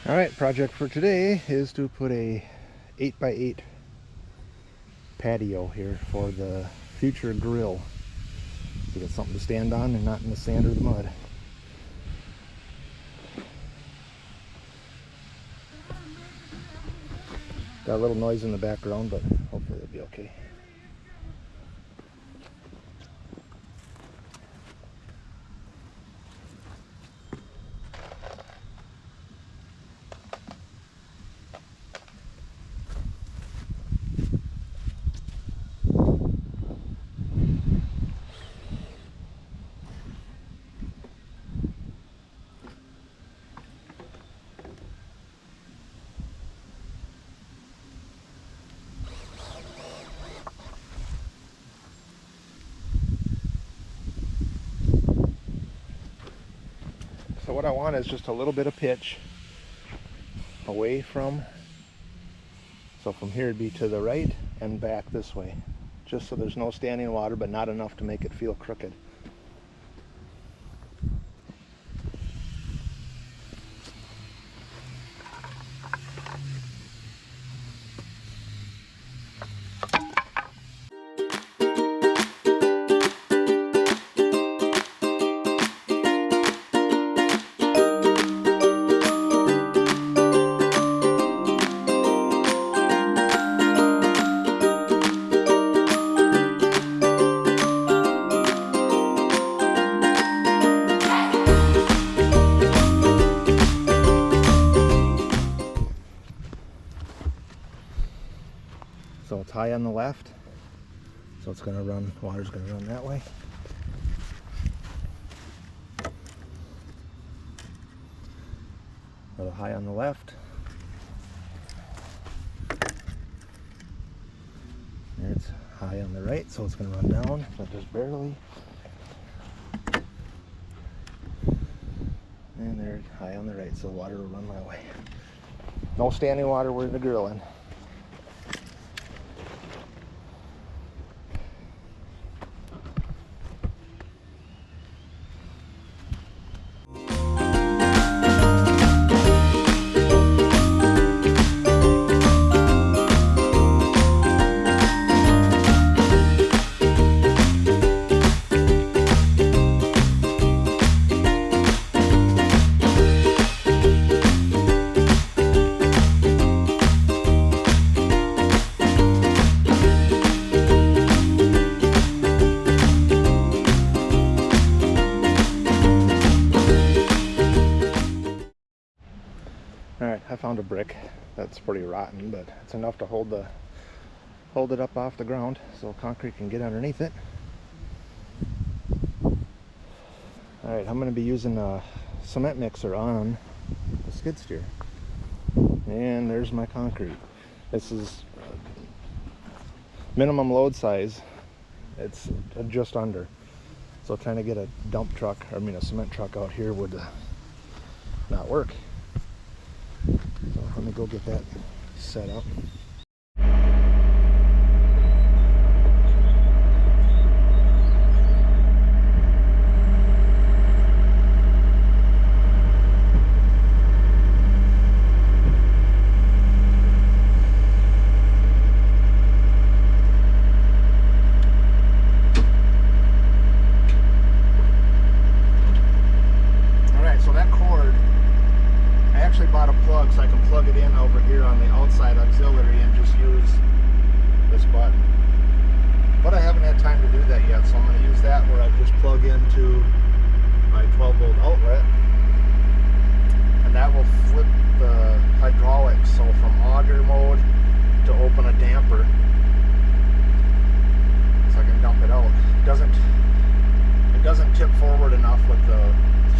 Alright, project for today is to put a 8x8 patio here for the future grill. So get something to stand on and not in the sand or the mud. Got a little noise in the background, but hopefully it'll be okay. So what I want is just a little bit of pitch away from, so from here it'd be to the right and back this way, just so there's no standing water, but not enough to make it feel crooked. So it's high on the left, so it's going to run, water's going to run that way. A little high on the left. And it's high on the right, so it's going to run down, but just barely. And there, high on the right, so water will run my way. No standing water, we're in the grilling. Alright, I found a brick that's pretty rotten, but it's enough to hold it up off the ground so concrete can get underneath it. Alright, I'm going to be using a cement mixer on the skid steer. And there's my concrete. This is minimum load size. It's just under. So trying to get a dump truck, I mean a cement truck out here would not work. So let me go get that set up. So I can plug it in over here on the outside auxiliary and just use this button. But I haven't had time to do that yet, so I'm going to use that where I just plug into my 12-volt outlet, and that will flip the hydraulics, so from auger mode to open a damper, so I can dump it out. It doesn't tip forward enough with the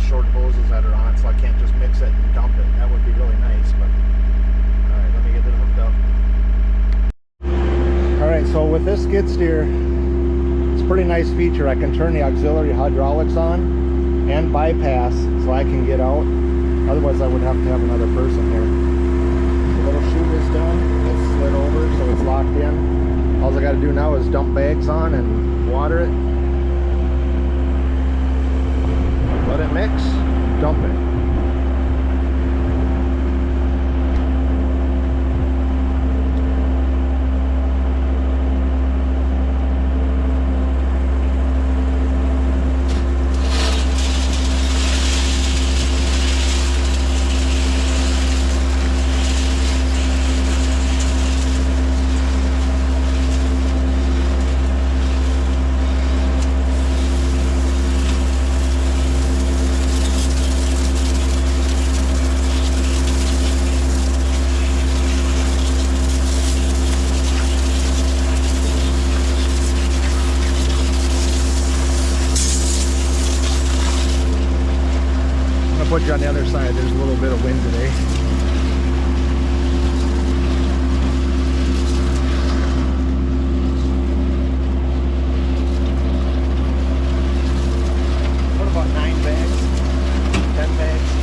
short hoses that are on it, so I can't just mix it and dump it. That would be really nice, but alright, let me get it hooked up. Alright, so with this skid steer, it's a pretty nice feature. I can turn the auxiliary hydraulics on and bypass so I can get out. Otherwise I would have to have another person here. The little chute is done, it's slid over so it's locked in. All I got to do now is dump bags on and water it. Let it mix, dump it. put you on the other side. There's a little bit of wind today. What about 9 bags? 10 bags?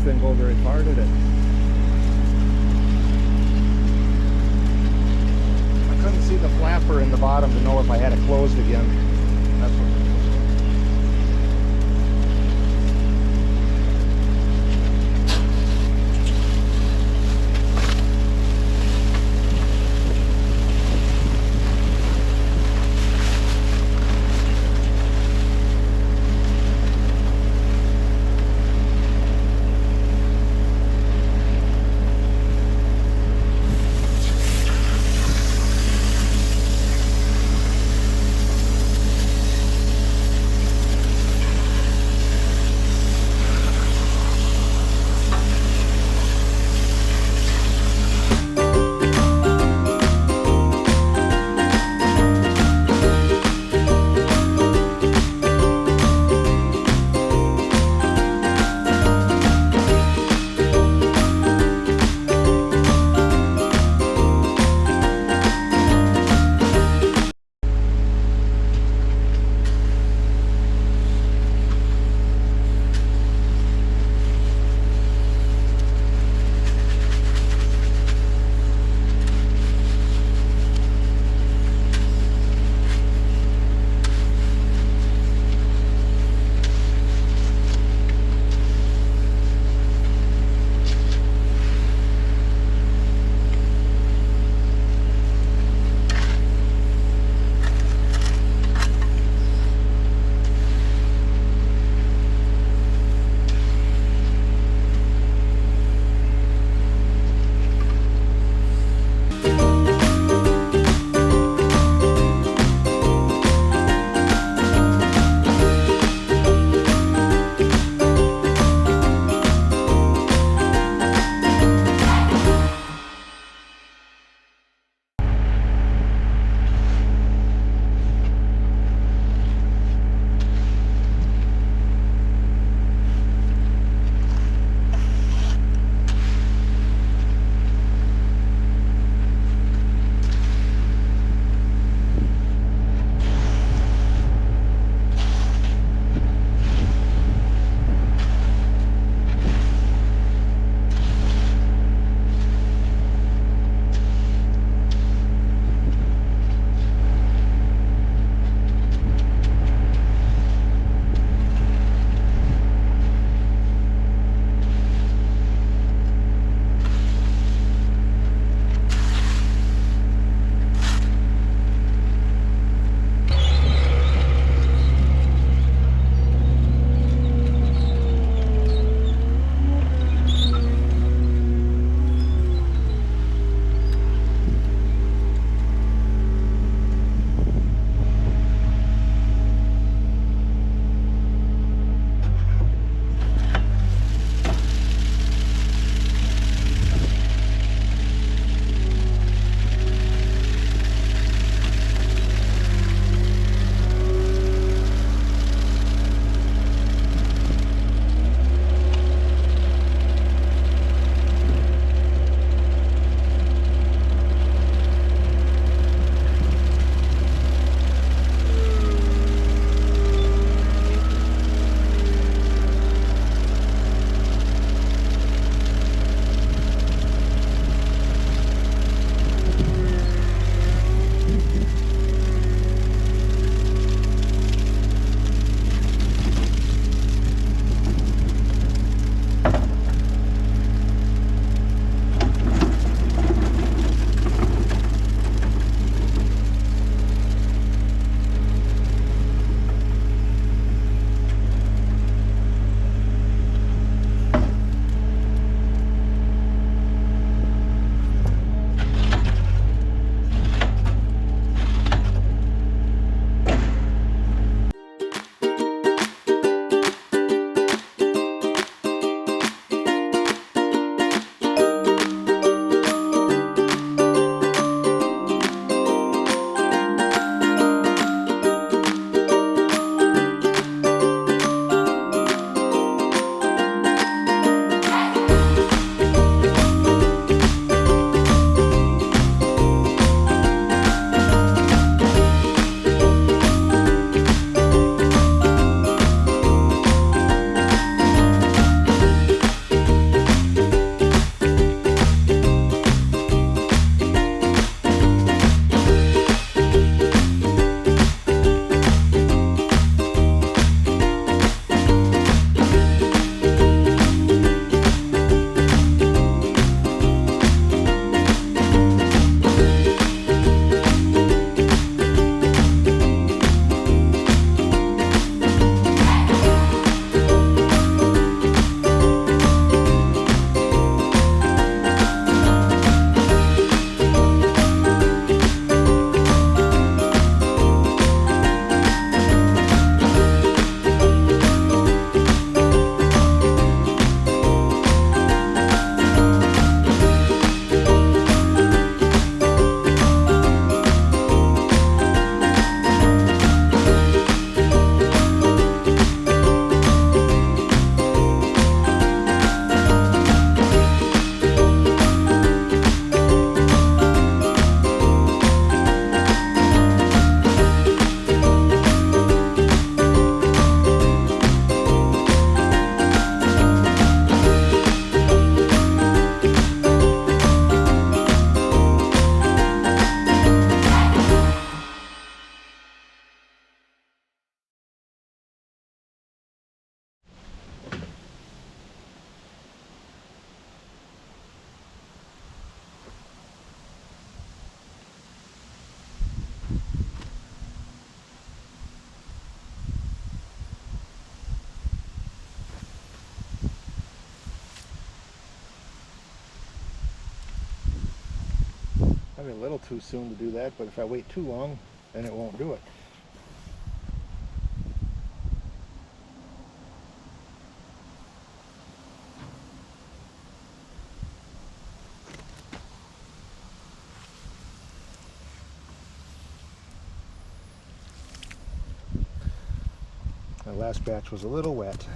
Didn't go very far, did it? I couldn't see the flapper in the bottom to know if I had it closed again. That's what. Probably a little too soon to do that, but if I wait too long, then it won't do it. My last batch was a little wet.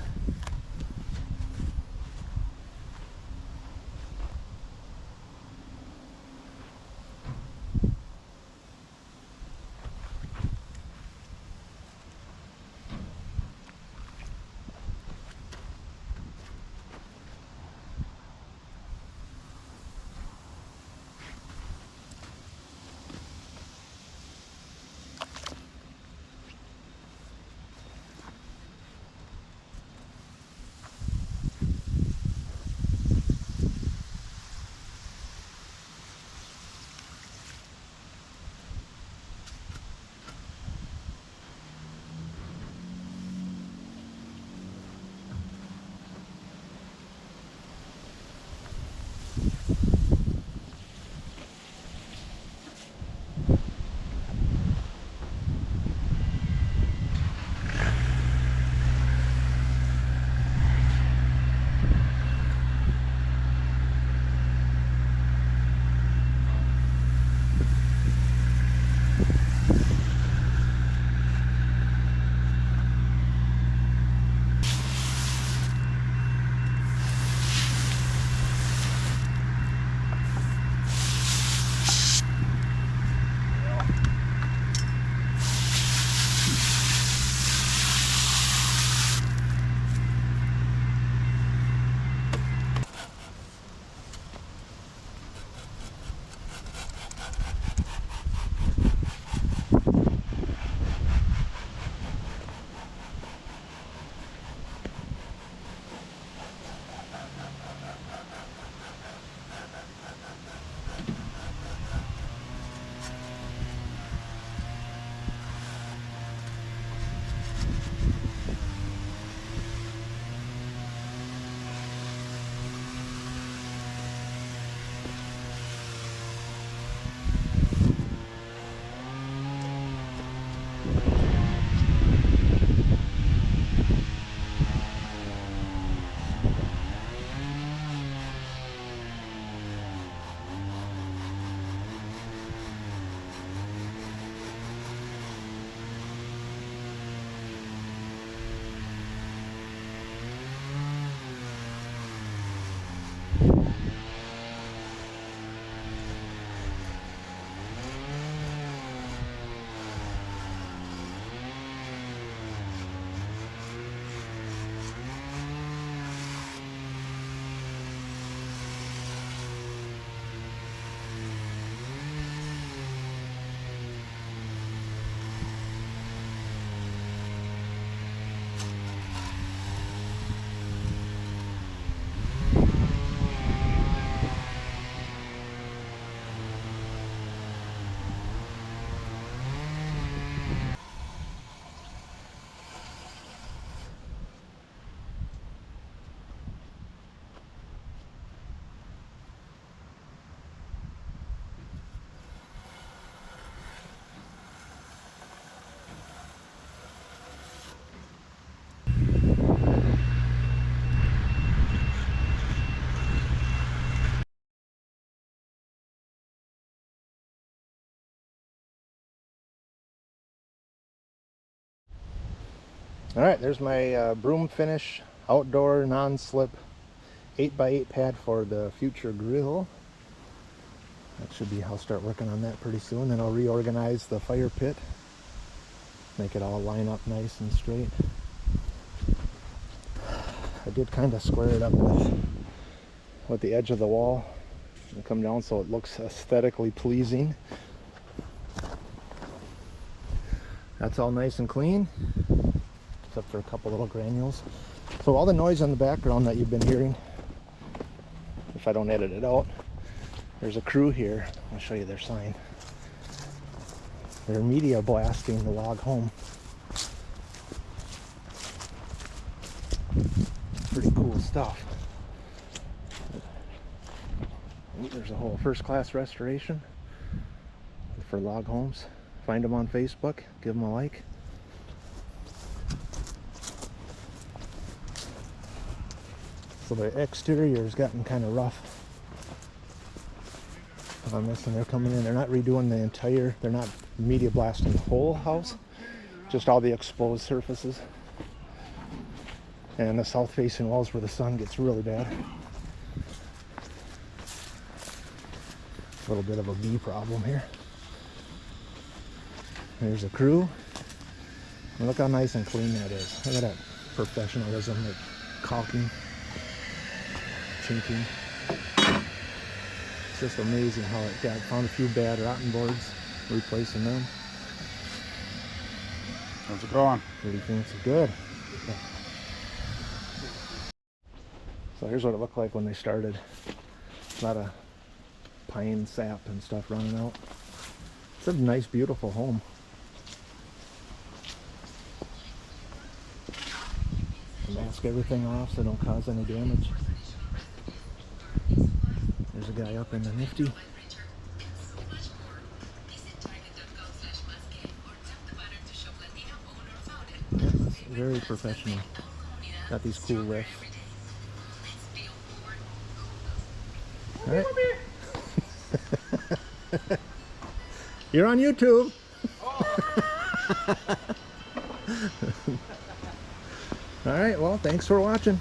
All right, there's my broom finish outdoor non-slip 8x8 pad for the future grill. That should be, I'll start working on that pretty soon. Then I'll reorganize the fire pit, make it all line up nice and straight. I did kind of square it up with the edge of the wall and come down so it looks aesthetically pleasing. That's all nice and clean, except for a couple little granules. So all the noise in the background that you've been hearing, if I don't edit it out, there's a crew here. I'll show you their sign. They're media blasting the log home. Pretty cool stuff. Ooh, there's a whole first class restoration. for log homes. Find them on Facebook, give them a like. So the exterior has gotten kind of rough on this, and they're coming in. They're not redoing the entire, they're not media blasting the whole house, just all the exposed surfaces. And the south facing walls where the sun gets really bad. A little bit of a bee problem here. There's a crew. And look how nice and clean that is. Look at that professionalism, like caulking, chinking. It's just amazing how it got. Found a few bad rotten boards, replacing them. How's it going? Pretty fancy, good. So here's what it looked like when they started. A lot of pine sap and stuff running out. It's a nice, beautiful home. Mask everything off so it don't cause any damage. There's a guy up in the nifty. Yeah, it's very professional. Got these cool lifts. All right. You're on YouTube. All right, well, thanks for watching.